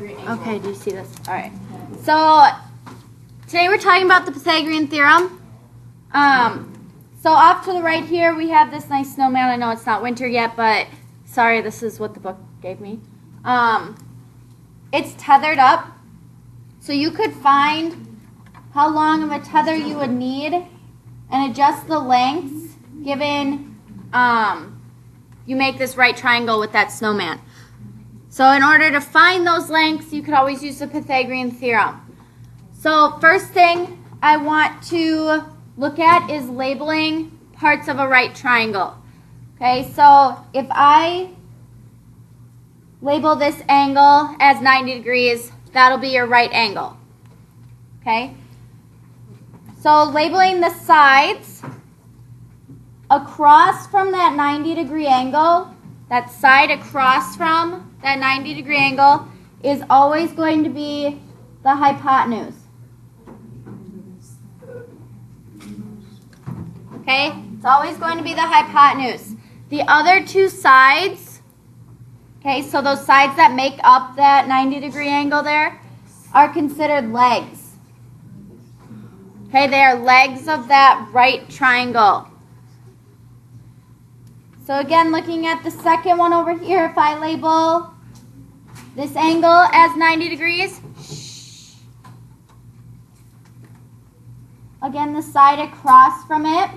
degree angle. Okay, do you see this? All right. So today we're talking about the Pythagorean theorem. So off to the right here, we have this nice snowman. I know it's not winter yet, but sorry, this is what the book gave me. It's tethered up, so you could find how long of a tether you would need and adjust the lengths given you make this right triangle with that snowman. So in order to find those lengths, you could always use the Pythagorean theorem. So first thing I want to look at is labeling parts of a right triangle. Okay, so if I label this angle as 90 degrees, that'll be your right angle. Okay, so labeling the sides across from that 90 degree angle, that side across from that 90 degree angle is always going to be the hypotenuse. Okay, it's always going to be the hypotenuse. The other two sides, okay, so those sides that make up that 90 degree angle there are considered legs. Okay, they are legs of that right triangle. So again, looking at the second one over here, if I label this angle as 90 degrees, again, the side across from it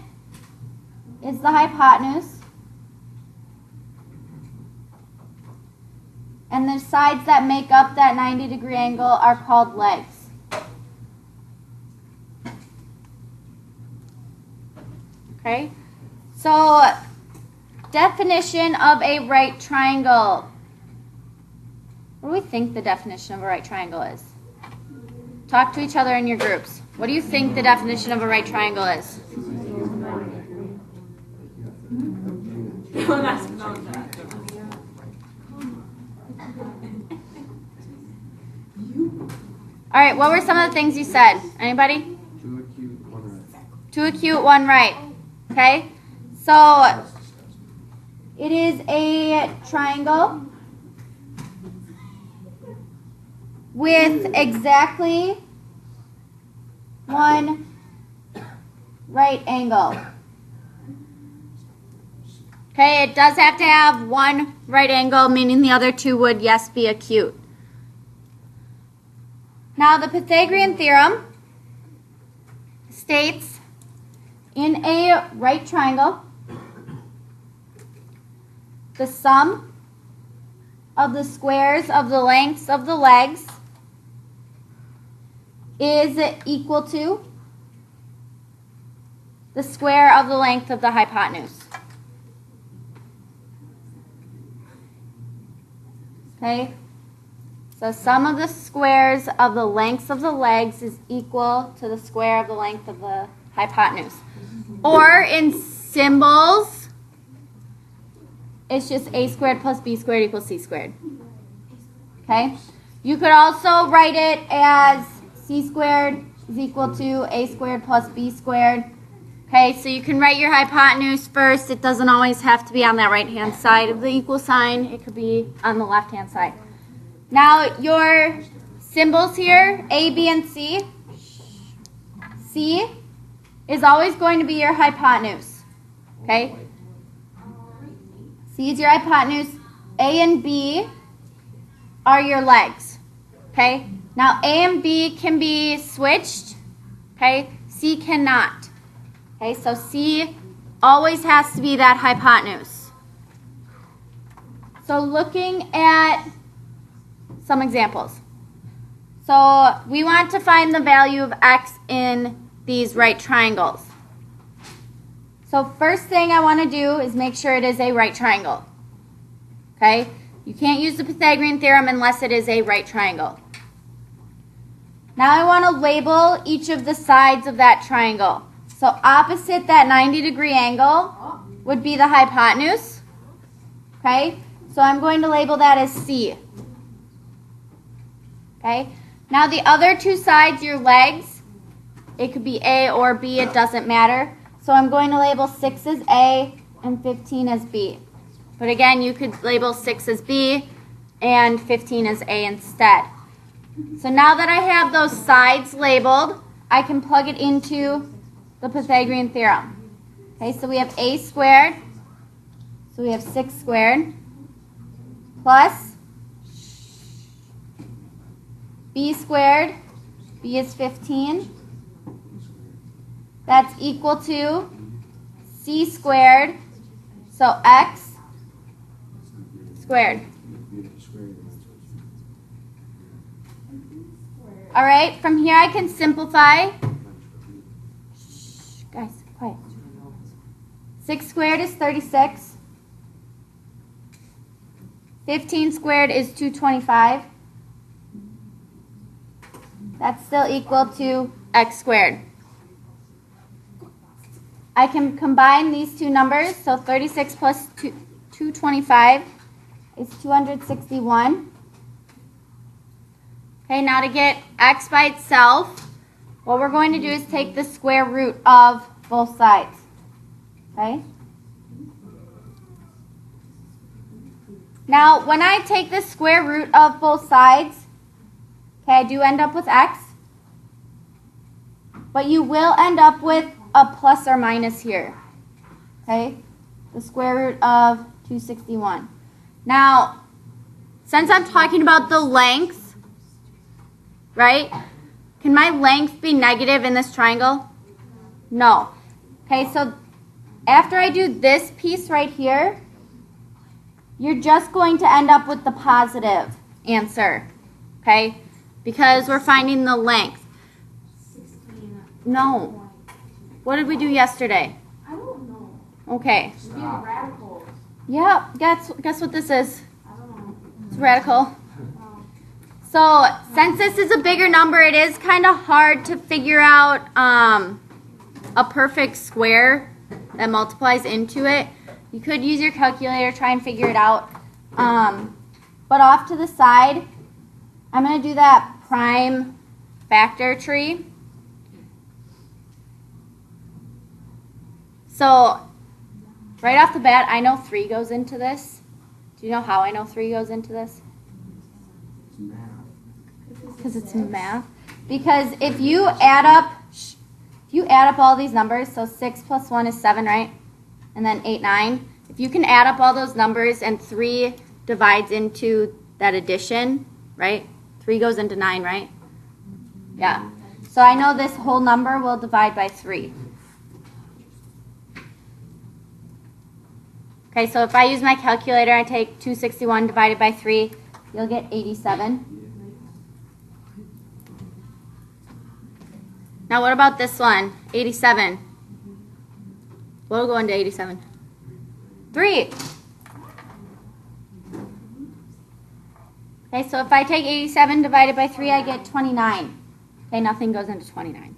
is the hypotenuse. And the sides that make up that 90 degree angle are called legs. Okay, so definition of a right triangle. What do we think the definition of a right triangle is? Talk to each other in your groups. What do you think the definition of a right triangle is? All right, what were some of the things you said? Anybody? 2 acute, 1 right. 2 acute, 1 right. Okay, so it is a triangle with exactly 1 right angle. Okay, it does have to have 1 right angle, meaning the other 2 would, yes, be acute. Now, the Pythagorean theorem states in a right triangle, the sum of the squares of the lengths of the legs is equal to the square of the length of the hypotenuse. Okay, so sum of the squares of the lengths of the legs is equal to the square of the length of the hypotenuse. Or in symbols, it's just a squared plus b squared equals c squared. Okay, you could also write it as c squared is equal to a squared plus b squared. Okay, so you can write your hypotenuse first. It doesn't always have to be on that right-hand side of the equal sign. It could be on the left-hand side. Now, your symbols here, A, B, and C. C is always going to be your hypotenuse. Okay? C is your hypotenuse. A and B are your legs. Okay? Now, A and B can be switched. Okay? C cannot. Okay, so C always has to be that hypotenuse. So looking at some examples. So we want to find the value of x in these right triangles. So first thing I want to do is make sure it is a right triangle. Okay, you can't use the Pythagorean theorem unless it is a right triangle. Now I want to label each of the sides of that triangle. So opposite that 90 degree angle would be the hypotenuse. Okay, so I'm going to label that as C. Okay, now the other two sides, your legs, it could be A or B, it doesn't matter. So I'm going to label 6 as A and 15 as B. But again, you could label 6 as B and 15 is a instead. So now that I have those sides labeled, I can plug it into the Pythagorean theorem. Okay, so we have a squared, so we have 6 squared, plus b squared, b is 15, that's equal to c squared, so x squared. All right, from here I can simplify. Shh, guys, quiet. 6 squared is 36. 15 squared is 225. That's still equal to x squared. I can combine these two numbers, so 36 plus 225 is 261. Okay, now to get x by itself, what we're going to do is take the square root of both sides. Okay? Now, when I take the square root of both sides, okay, I do end up with x, but you will end up with a plus or minus here. Okay? The square root of 261. Now, since I'm talking about the length, right? Can my length be negative in this triangle? No. Okay, so after I do this piece right here, you're just going to end up with the positive answer. Okay? Because we're finding the length. No. What did we do yesterday? I don't know. Okay. Being radical. Yeah, guess what this is? I don't know. It's radical. So since this is a bigger number, it is kind of hard to figure out a perfect square that multiplies into it. You could use your calculator, try and figure it out. But off to the side, I'm going to do that prime factor tree. So right off the bat, I know 3 goes into this. Do you know how I know 3 goes into this? Because it's math. Because if you add up all these numbers, so 6 plus 1 is 7, right? And then 8, 9. If you can add up all those numbers and 3 divides into that addition, right? 3 goes into 9, right? Yeah. So I know this whole number will divide by 3. Okay, so if I use my calculator, I take 261 divided by 3, you'll get 87. Now what about this one? 87. What will go into 87? 3. Okay, so if I take 87 divided by 3, I get 29. Okay, nothing goes into 29.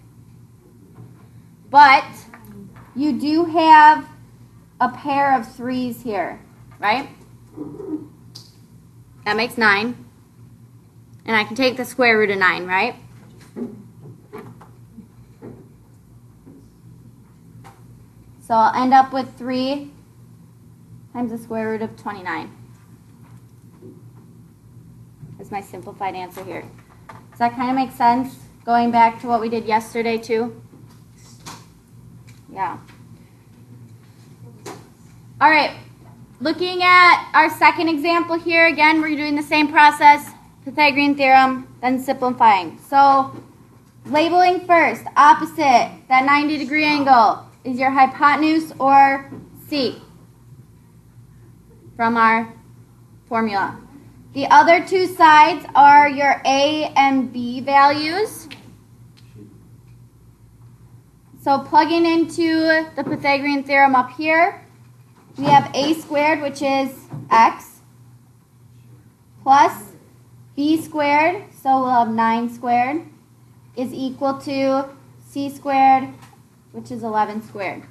But you do have a pair of 3's here, right? That makes 9. And I can take the square root of 9, right? So I'll end up with 3 times the square root of 29. That's my simplified answer here. Does that kind of make sense? Going back to what we did yesterday too? Yeah. All right. Looking at our second example here, again, we're doing the same process. Pythagorean theorem, then simplifying. So labeling first, opposite, that 90-degree angle. Is your hypotenuse or C from our formula. The other two sides are your A and B values. So plugging into the Pythagorean theorem up here, we have A squared, which is X, plus B squared, so we'll have 9 squared, is equal to C squared, which is 11 squared.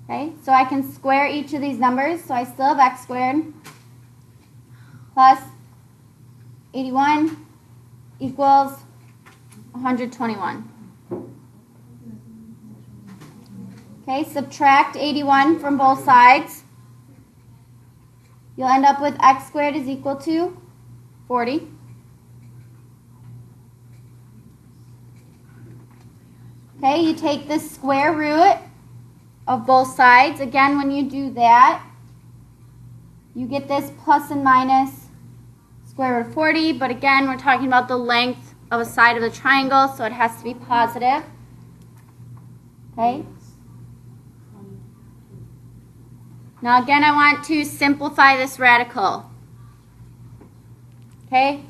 Okay, so I can square each of these numbers. So I still have x squared plus 81 equals 121. Okay, subtract 81 from both sides. you'll end up with x squared is equal to 40. Okay, you take the square root of both sides. Again, when you do that, you get this plus and minus square root of 40. But again, we're talking about the length of a side of the triangle, so it has to be positive. Okay. Now again, I want to simplify this radical. Okay.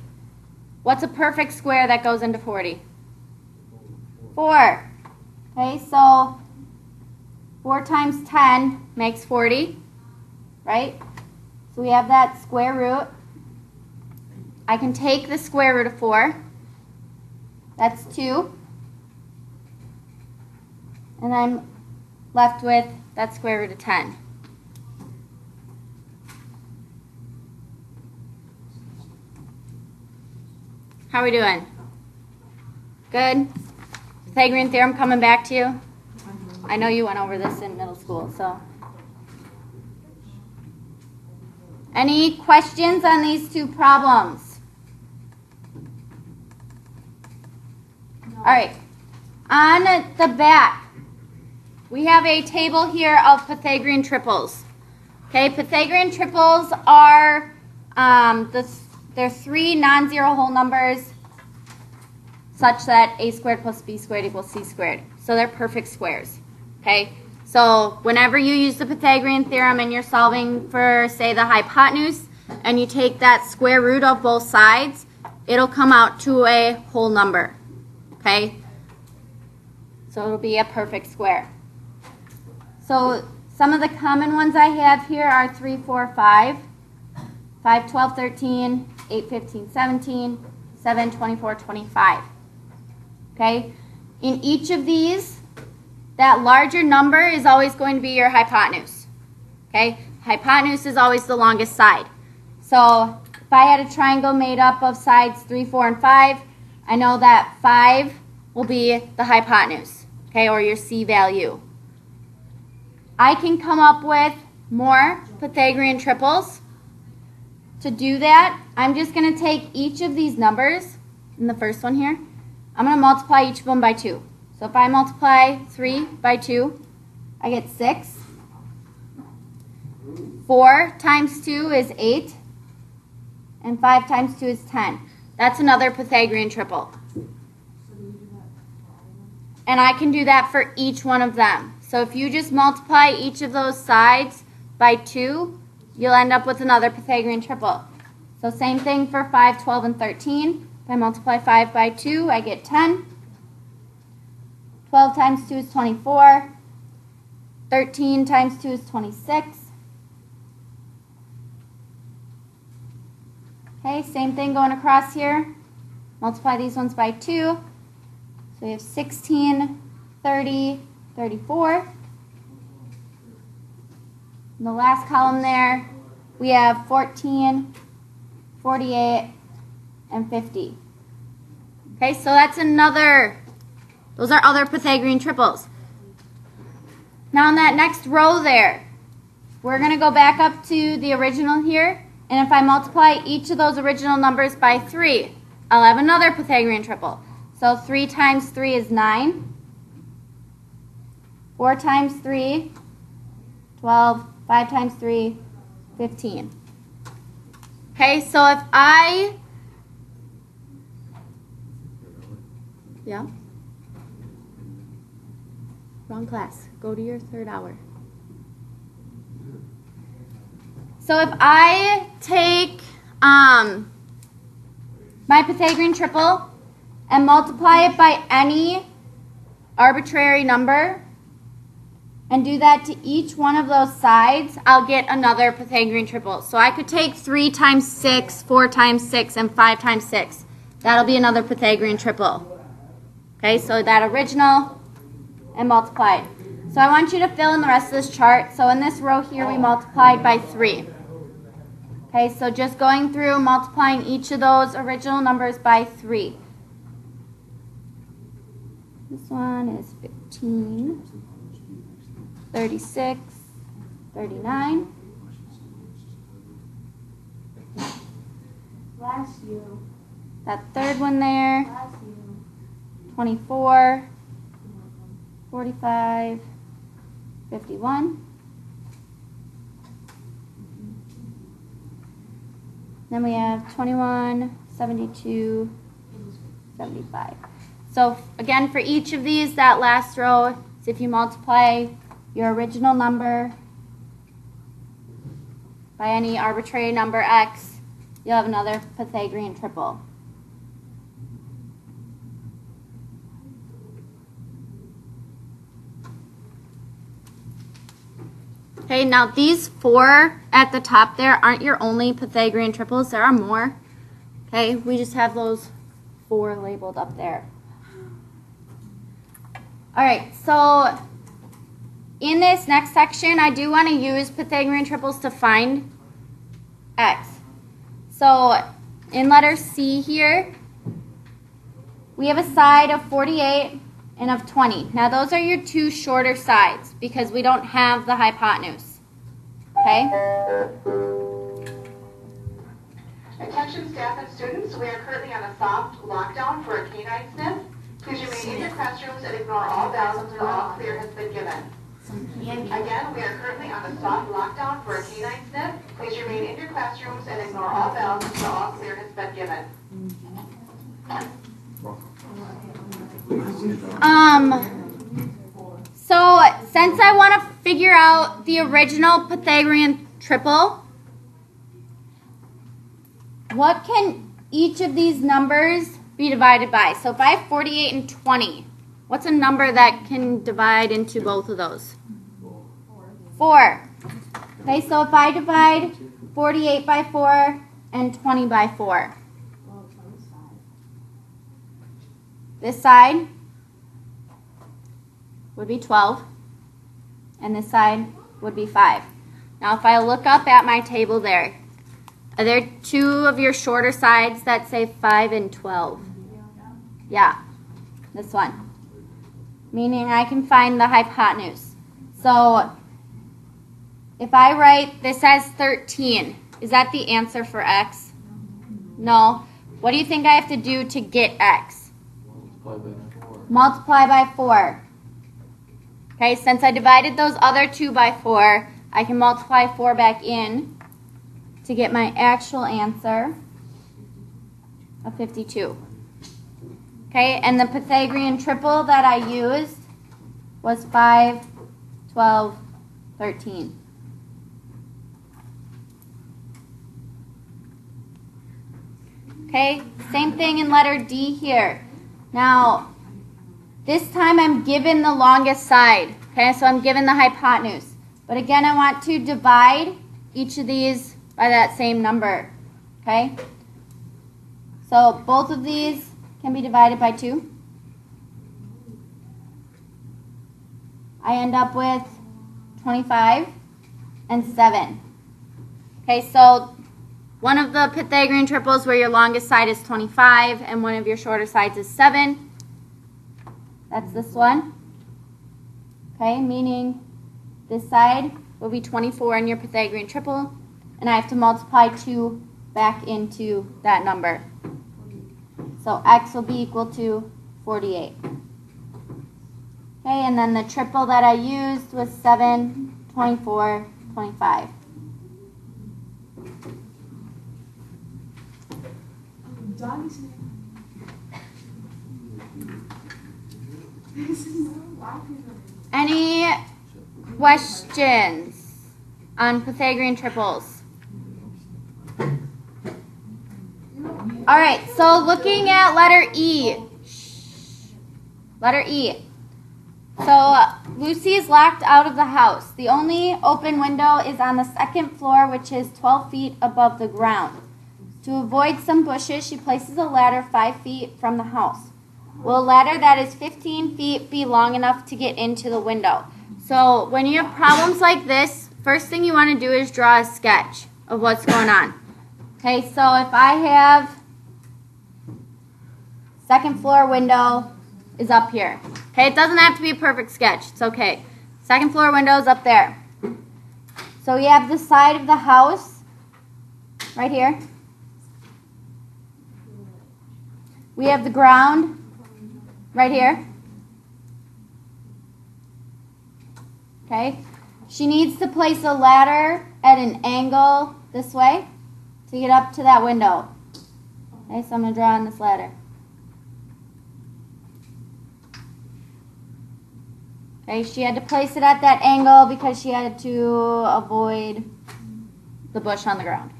What's a perfect square that goes into 40? 4. Okay, so 4 times 10 makes 40, right? So we have that square root. I can take the square root of 4. That's 2. And I'm left with that square root of 10. How are we doing? Good? Pythagorean theorem coming back to you? I know you went over this in middle school, so. Any questions on these two problems? No. All right. On the back, we have a table here of Pythagorean triples. Okay, Pythagorean triples are they're 3 non-zero whole numbers such that a squared plus b squared equals c squared. So they're perfect squares. Okay, so whenever you use the Pythagorean theorem and you're solving for, say, the hypotenuse, and you take that square root of both sides, it'll come out to a whole number. Okay, so it'll be a perfect square. So some of the common ones I have here are 3, 4, 5, 5, 12, 13, 8, 15, 17, 7, 24, 25. Okay? In each of these, that larger number is always going to be your hypotenuse. Okay? Hypotenuse is always the longest side. So if I had a triangle made up of sides 3, 4, and 5, I know that 5 will be the hypotenuse, okay, or your C value. I can come up with more Pythagorean triples. To do that, I'm just going to take each of these numbers, in the first one here, I'm going to multiply each of them by 2. So if I multiply 3 by 2, I get 6. 4 times 2 is 8. And 5 times 2 is 10. That's another Pythagorean triple. And I can do that for each one of them. So if you just multiply each of those sides by 2, you'll end up with another Pythagorean triple. So same thing for 5, 12, and 13. If I multiply 5 by 2, I get 10. 12 times 2 is 24. 13 times 2 is 26. Okay, same thing going across here. Multiply these ones by 2. So we have 16, 30, 34. In the last column there, we have 14, 48, and 50. Okay, so that's those are other Pythagorean triples. Now in that next row there, we're going to go back up to the original here. And if I multiply each of those original numbers by 3, I'll have another Pythagorean triple. So 3 times 3 is 9. 4 times 3, 12. 5 times 3, 15. Okay, so if yeah. Wrong class. Go to your third hour. So if I take my Pythagorean triple and multiply it by any arbitrary number and do that to each one of those sides, I'll get another Pythagorean triple. So I could take 3 times 6, 4 times 6, and 5 times 6. That'll be another Pythagorean triple. Okay, so that original and multiplied. So I want you to fill in the rest of this chart. So in this row here, we multiplied by 3. Okay, so just going through multiplying each of those original numbers by 3. This one is 15, 36, 39, Bless you. That third one there, Bless you. 24, 45, 51. Then we have 21, 72, 75. So again, for each of these, that last row is if you multiply your original number by any arbitrary number x, you'll have another Pythagorean triple. Okay, now these 4 at the top there aren't your only Pythagorean triples. There are more. Okay, we just have those 4 labeled up there. All right, so in this next section, I do want to use Pythagorean triples to find x. So in letter C here, we have a side of 48 and of 20. Now those are your 2 shorter sides because we don't have the hypotenuse. Okay? Attention staff and students, we are currently on a soft lockdown for a canine sniff. Please remain in your classrooms and ignore all bells until all clear has been given. Again, we are currently on a soft lockdown for a canine sniff. Please remain in your classrooms and ignore all bells until all clear has been given. So since I want to figure out the original Pythagorean triple, what can each of these numbers be divided by? So if I have 48 and 20, what's a number that can divide into both of those? 4. Okay, so if I divide 48 by 4 and 20 by 4, this side would be 12, and this side would be 5. Now if I look up at my table there, are there 2 of your shorter sides that say 5 and 12? Yeah, this one. Meaning I can find the hypotenuse. So if I write this as 13, is that the answer for x? No. What do you think I have to do to get x? Multiply by 4. Okay, since I divided those other 2 by 4, I can multiply 4 back in to get my actual answer of 52. Okay, and the Pythagorean triple that I used was 5, 12, 13. Okay, same thing in letter D here. Now, this time I'm given the longest side. Okay, so I'm given the hypotenuse. But again, I want to divide each of these by that same number. Okay? So both of these can be divided by 2. I end up with 25 and 7. Okay, so one of the Pythagorean triples where your longest side is 25 and one of your shorter sides is 7. That's this one. Okay, meaning this side will be 24 in your Pythagorean triple, and I have to multiply 2 back into that number. So x will be equal to 48. Okay, and then the triple that I used was 7, 24, 25. Any questions on Pythagorean triples? All right, so looking at letter E. Letter E. So Lucy is locked out of the house. The only open window is on the second floor, which is 12 feet above the ground. To avoid some bushes, she places a ladder 5 feet from the house. Will a ladder that is 15 feet be long enough to get into the window? So when you have problems like this, first thing you want to do is draw a sketch of what's going on. Okay, so if I have second floor window is up here. Okay, it doesn't have to be a perfect sketch. It's okay. Second floor window is up there. So we have the side of the house right here. we have the ground right here. Okay. She needs to place a ladder at an angle this way to get up to that window. Okay, so I'm going to draw on this ladder. Okay, she had to place it at that angle because she had to avoid the bush on the ground.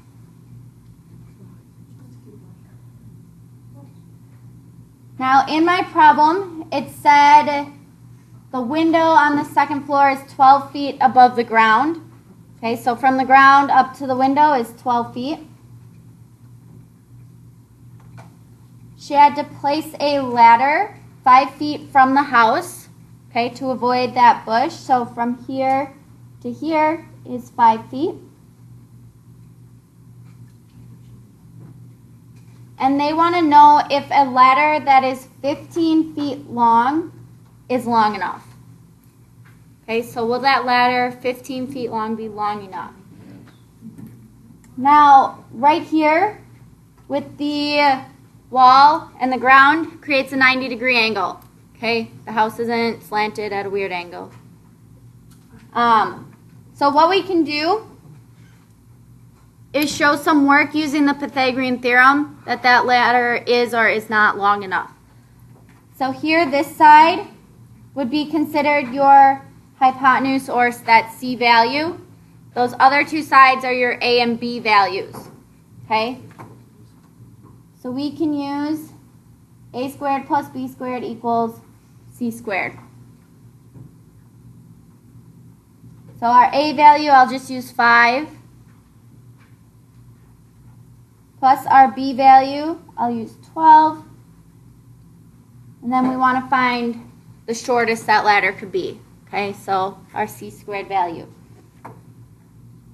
Now, in my problem, it said the window on the second floor is 12 feet above the ground. Okay, so from the ground up to the window is 12 feet. She had to place a ladder 5 feet from the house, okay, to avoid that bush. So from here to here is 5 feet. And they want to know if a ladder that is 15 feet long is long enough. Okay, so will that ladder 15 feet long be long enough? Now, right here with the wall and the ground creates a 90-degree angle. Okay, the house isn't slanted at a weird angle. So what we can do is show some work using the Pythagorean theorem that that ladder is or is not long enough. So here, this side would be considered your hypotenuse or that C value. Those other two sides are your A and B values. Okay? So we can use A squared plus B squared equals C squared. So our A value, I'll just use 5. Plus our B value, I'll use 12. And then we want to find the shortest that ladder could be. Okay, so our C squared value.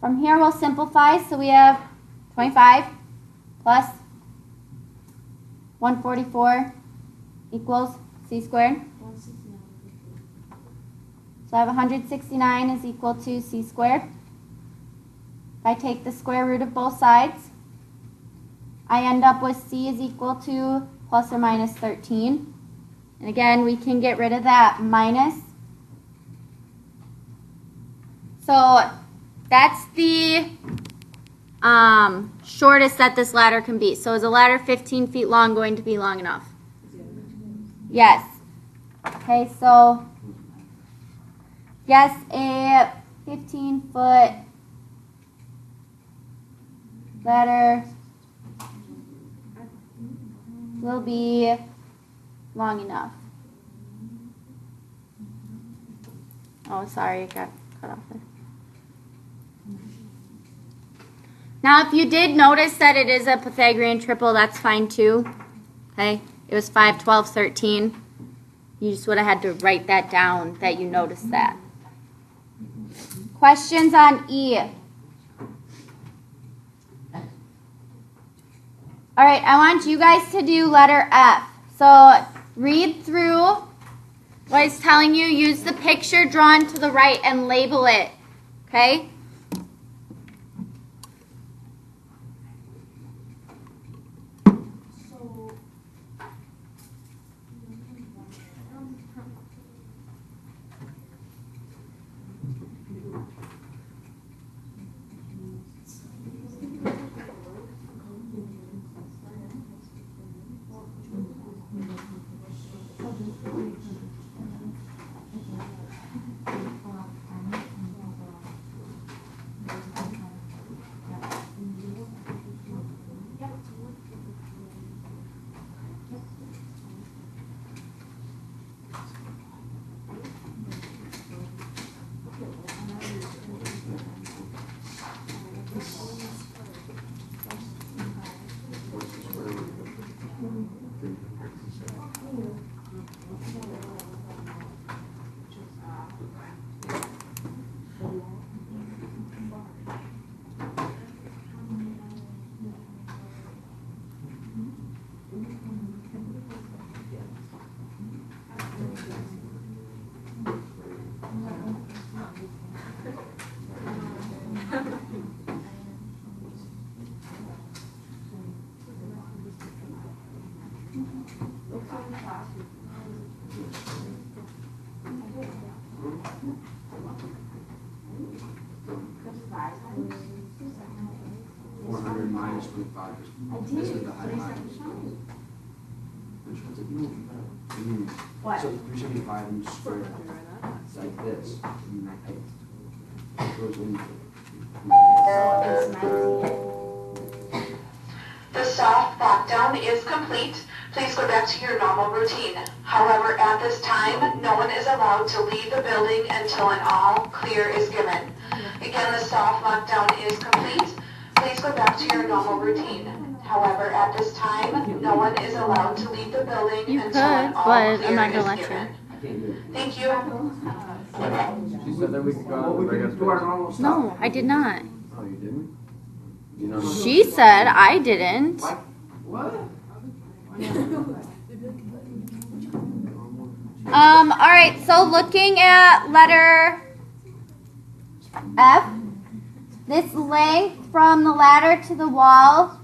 From here we'll simplify, so we have 25 plus 144 equals C squared. So I have 169 is equal to C squared. If I take the square root of both sides, I end up with C is equal to plus or minus 13. And again, we can get rid of that minus. So that's the shortest that this ladder can be. So is a ladder 15 feet long going to be long enough? Yes. Okay, so yes, a 15-foot ladder will be long enough. Oh, sorry, it got cut off there. Now, if you did notice that it is a Pythagorean triple, that's fine too. Okay, it was 5, 12, 13. You just would have had to write that down that you noticed that. Questions on E? All right, I want you guys to do letter F. So read through what it's telling you. Use the picture drawn to the right and label it. Okay? $400 minus 25 this is the high minus. Which one's it? What? So 375 and square it's like this. And I typed. It goes in. The soft lockdown is complete. Please go back to your normal routine. However, at this time, no one is allowed to leave the building until an all clear is given. Again, the soft lockdown is complete. Please go back to your normal routine. However, at this time, no one is allowed to leave the building You until an could, all but clear I'm not is gonna let given. I can't do it. Thank you. She said that we could go on the regular space. No, I did not. Oh, you didn't? You know? She said I didn't. What? All right, so looking at letter F, this length from the ladder to the wall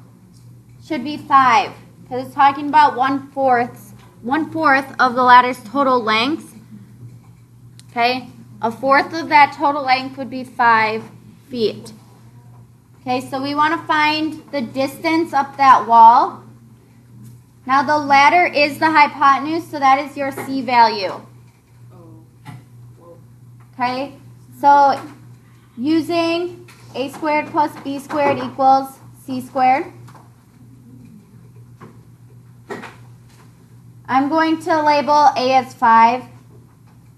should be 5, because it's talking about 1/4 of the ladder's total length. Okay, 1/4 of that total length would be 5 feet. Okay, so we want to find the distance up that wall. Now the ladder is the hypotenuse, so that is your C value. Okay, so using A squared plus B squared equals C squared. I'm going to label A as 5.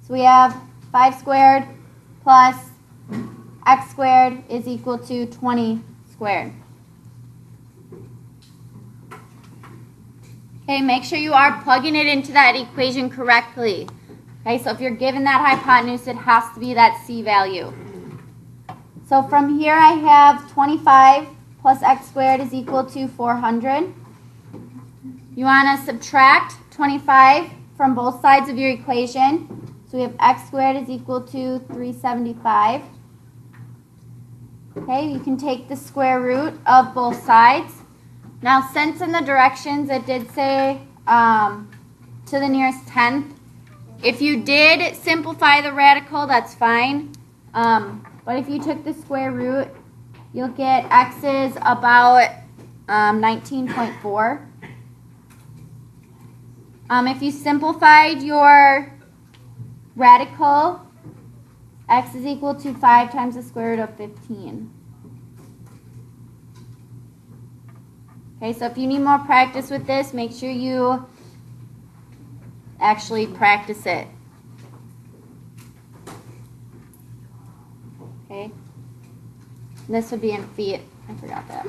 So we have 5 squared plus x squared is equal to 20 squared. Okay, make sure you are plugging it into that equation correctly. Okay, so if you're given that hypotenuse, it has to be that C value. So from here I have 25 plus x squared is equal to 400. You want to subtract 25 from both sides of your equation. So we have x squared is equal to 375. Okay, you can take the square root of both sides. Now, since in the directions it did say to the nearest tenth, if you did simplify the radical, that's fine. But if you took the square root, you'll get x is about 19.4. If you simplified your radical, x is equal to 5 times the square root of 15. Okay, so if you need more practice with this, make sure you actually practice it. Okay, this would be in feet. I forgot that.